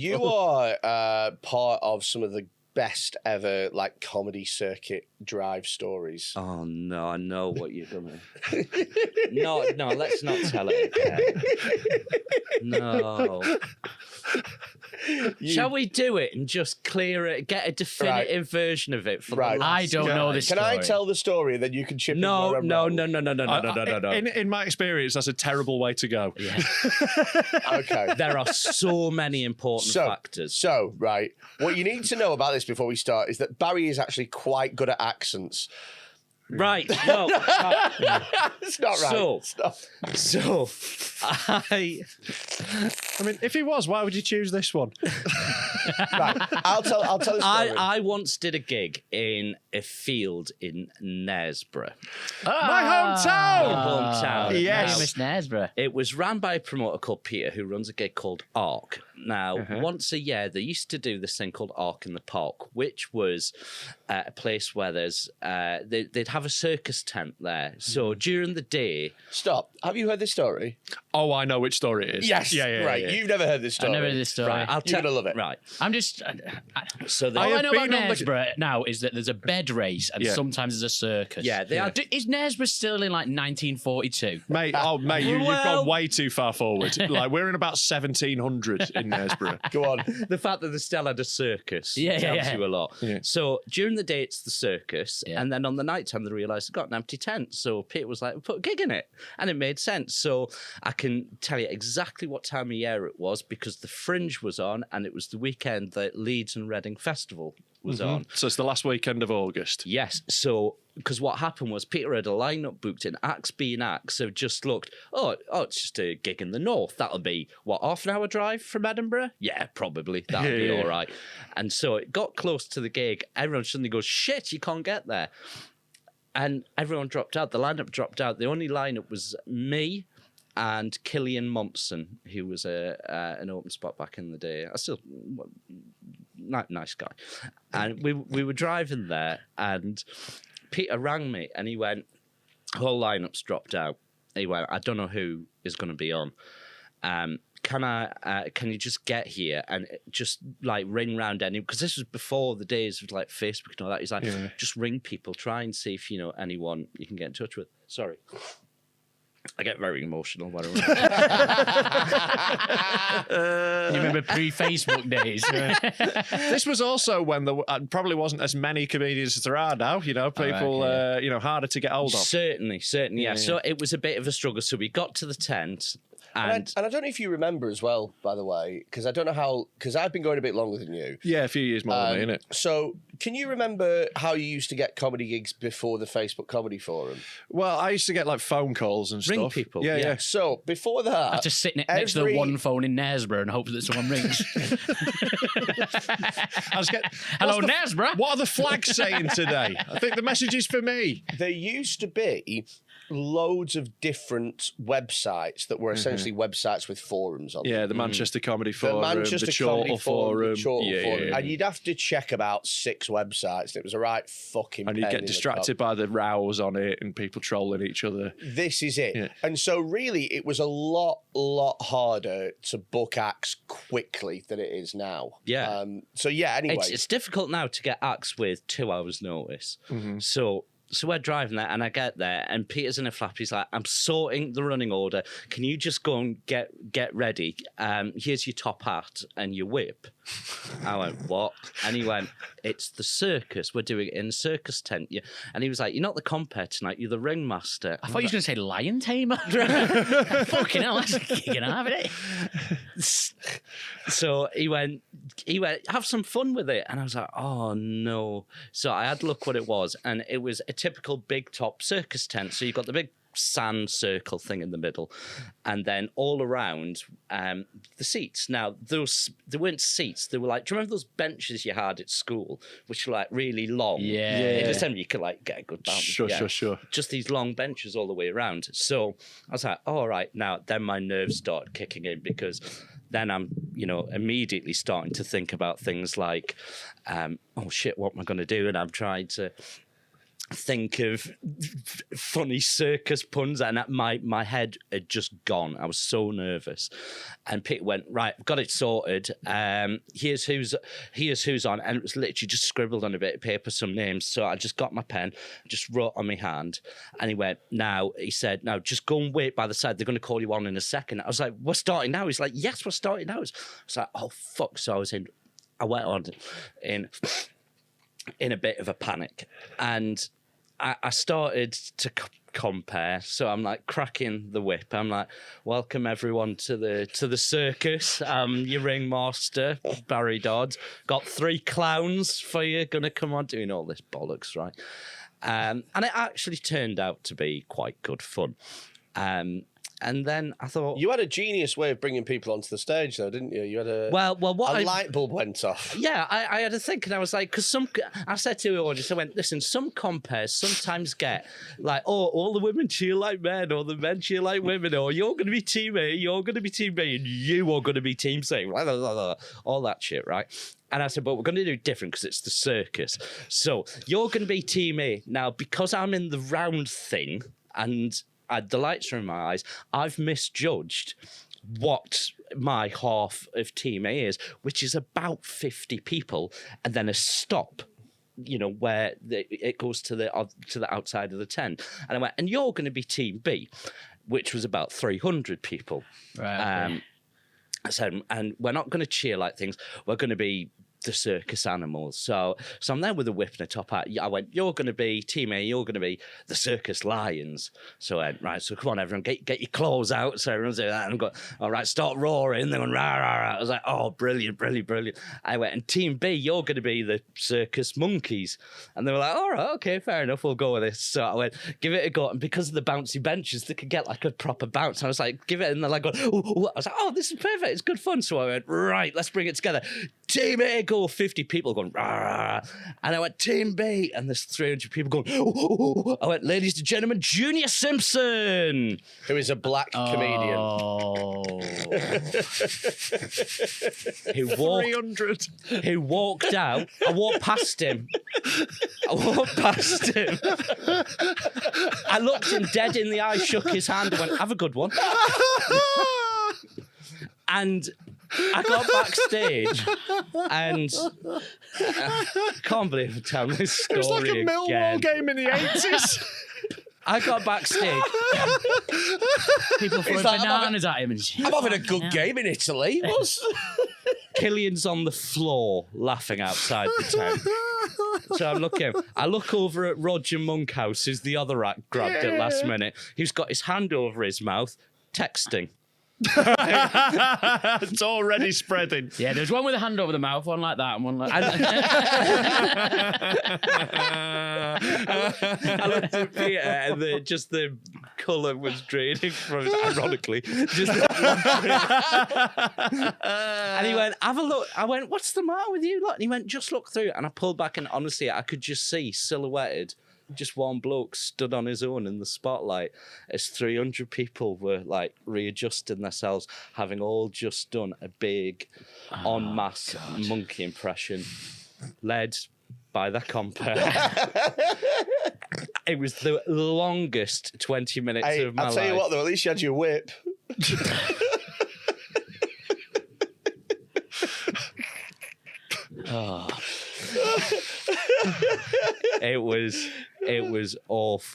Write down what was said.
You are part of some of the best ever like comedy circuit drive stories. Oh no, I know what you're gonna. No, let's not tell it again. No. Shall we do it and just clear it, get a definitive version of it for the last I don't know this story. Can I tell the story and then you can chip in No. where I'm wrong? In my experience, that's a terrible way to go. Yeah. Okay. There are so many important factors. So, right, what you need to know about this before we start is that Barry is actually quite good at accents. Right. No. It's not right. So, I mean, if he was, why would you choose this one? Right. I'll tell the story. I once did a gig in a field in Knaresborough. My hometown! Your hometown. Yes. Knaresborough. It was ran by a promoter called Peter who runs a gig called Arc. Now, once a year, they used to do this thing called Arc in the Park, which was a place where there's they'd have a circus tent there. So during the day... Stop. Have you heard this story? Oh, I know which story it is. Yes. Yeah. Right. You've never heard this story. I've never heard this story. Right, You're going to love it. Right. I'm just... So all I know about been on the- Knaresborough now is that there's a bed race and sometimes there's a circus. Yeah, they are... Is Knaresborough still in like 1942? Mate, you've gone way too far forward. Like, we're in about 1700 in Knaresborough. Go on. The fact that they still had a circus tells you a lot. Yeah. So during the day, it's the circus. Yeah. And then on the night time, they realised they've got an empty tent. So Peter was like, put a gig in it. And it made sense. So I can tell you exactly what time of year it was because the Fringe was on and it was the weekend that Leeds and Reading Festival was on. So it's the last weekend of August. Yes. So, because what happened was Peter had a lineup booked in. Acts being acts have just looked, oh, it's just a gig in the north. That'll be, half an hour drive from Edinburgh? Yeah, probably. That'll be all right. And so it got close to the gig. Everyone suddenly goes, shit, you can't get there. And everyone dropped out. The lineup dropped out. The only lineup was me and Killian Mumpson, who was an open spot back in the day. Nice guy. And we were driving there and Peter rang me and he went, whole lineup's dropped out. He went, I don't know who is going to be on. Can you just get here and just like ring round any, because this was before the days of like Facebook and all that. He's like, just ring people, try and see if you know anyone you can get in touch with. Sorry. I get very emotional. By the way. You remember pre-Facebook days? This was also when there probably wasn't as many comedians as there are now. You know, people, harder to get hold of. Certainly, yeah. So it was a bit of a struggle. So we got to the tent. And I don't know if you remember as well, by the way, because I don't know how, because I've been going a bit longer than you. Yeah, a few years more than me, innit? So can you remember how you used to get comedy gigs before the Facebook Comedy Forum? Well, I used to get like phone calls and Ring stuff. people. Yeah. So before that... I have to sit next to the one phone in Knaresborough and hope that someone rings. I just get, Hello, Knaresborough. What are the flags saying today? I think the message is for me. There used to be loads of different websites that were essentially websites with forums on them. Yeah, the Manchester Comedy Forum, The Manchester the Comedy Chortle Forum. the Chortle Forum. Yeah. And you'd have to check about 6 websites. It was a right fucking And you pain get in the distracted by the rows on it and people trolling each other. This is it. Yeah. And so really it was a lot harder to book acts quickly than it is now. Yeah. Anyway. It's difficult now to get acts with 2 hours notice. So we're driving there and I get there and Peter's in a flap. He's like, I'm sorting the running order. Can you just go and get ready? Here's your top hat and your whip. I went, what? And he went, it's the circus. We're doing it in a circus tent. Yeah. And he was like, you're not the compere tonight. You're the ringmaster. I thought you were going to say lion tamer. Fucking hell, that's kicking off, isn't it? So he went, have some fun with it. And I was like, oh no. So I had to look what it was. And it was a typical big top circus tent. So you've got the big sand circle thing in the middle, and then all around the seats. Now, they weren't seats. They were like, do you remember those benches you had at school, which were like really long? Yeah. In December, you could like get a good bounce. Sure. Just these long benches all the way around. So I was like, all right, now then my nerves started kicking in because then I'm, immediately starting to think about things like, oh shit, what am I going to do? And I'm trying to think of funny circus puns, and my head had just gone. I was so nervous. And Pete went, right, I've got it sorted. Here's who's on. And it was literally just scribbled on a bit of paper some names. So I just got my pen, just wrote on my hand. And he said, now just go and wait by the side. They're going to call you on in a second. I was like, we're starting now. He's like, yes, we're starting now. I was like, oh, fuck. So I went on in a bit of a panic. And I started to compare. So I'm like cracking the whip. I'm like, welcome everyone to the circus. Your ringmaster, Barry Dodds. Got 3 clowns for you. Gonna come on doing all this bollocks, right? And it actually turned out to be quite good fun. And then I thought... You had a genius way of bringing people onto the stage, though, didn't you? You had a... Well, a light bulb went off. Yeah, I had to think, and I was like, because I said to the audience, I went, listen, some compares sometimes get like, oh, all the women cheer like men, or the men cheer like women, or you're going to be team A, you're going to be team B, and you are going to be team C, blah, blah, blah, blah, all that shit, right? And I said, but we're going to do it different because it's the circus. So you're going to be team A. Now, because I'm in the round thing, and... the lights are in my eyes, I've misjudged what my half of Team A is, which is about 50 people, and then a stop, where it goes to the outside of the tent. And I went, and you're going to be Team B, which was about 300 people. Right. Okay. I said, and we're not going to cheer like things. We're going to be the circus animals. So I'm there with a whip and a top hat. I went, you're going to be Team A, you're going to be the circus lions. So I went, right, so come on, everyone, get your claws out. So everyone's doing that. And I'm going, all right, start roaring. They went, rah, rah, rah. I was like, oh, brilliant, brilliant, brilliant. I went, and Team B, you're going to be the circus monkeys. And they were like, all right, okay, fair enough, we'll go with this. So I went, give it a go. And because of the bouncy benches, they could get like a proper bounce. I was like, give it, and they're like, ooh, ooh. I was like, oh, this is perfect, it's good fun. So I went, right, let's bring it together. Team A, go, 50 people going, rah, rah. And I went, Team B, and there's 300 people going, ooh, ooh, ooh. I went, ladies and gentlemen, Junior Simpson, who is a black comedian. Who walked out. I walked past him. I looked him dead in the eye, shook his hand, and went, have a good one. And I got backstage, and I can't believe I'm telling this story again. It was like a Millwall game in the 80s. I got backstage. People throwing bananas at him. I'm having a good game in Italy. Killian's on the floor laughing outside the tent. So I look over at Roger Monkhouse, who's the other act grabbed at last minute. He's got his hand over his mouth, texting. It's already spreading. Yeah, there's one with a hand over the mouth, one like that, and one like that. I looked at Peter, and the colour was draining from his, ironically. And he went, have a look. I went, what's the matter with you? Look. And he went, just look through. And I pulled back, and honestly, I could just see silhouetted just one bloke stood on his own in the spotlight as 300 people were like readjusting themselves, having all just done a big en masse monkey impression led by the compere. It was the longest 20 minutes of my life. I'll tell you what, though, at least you had your whip. It was awful.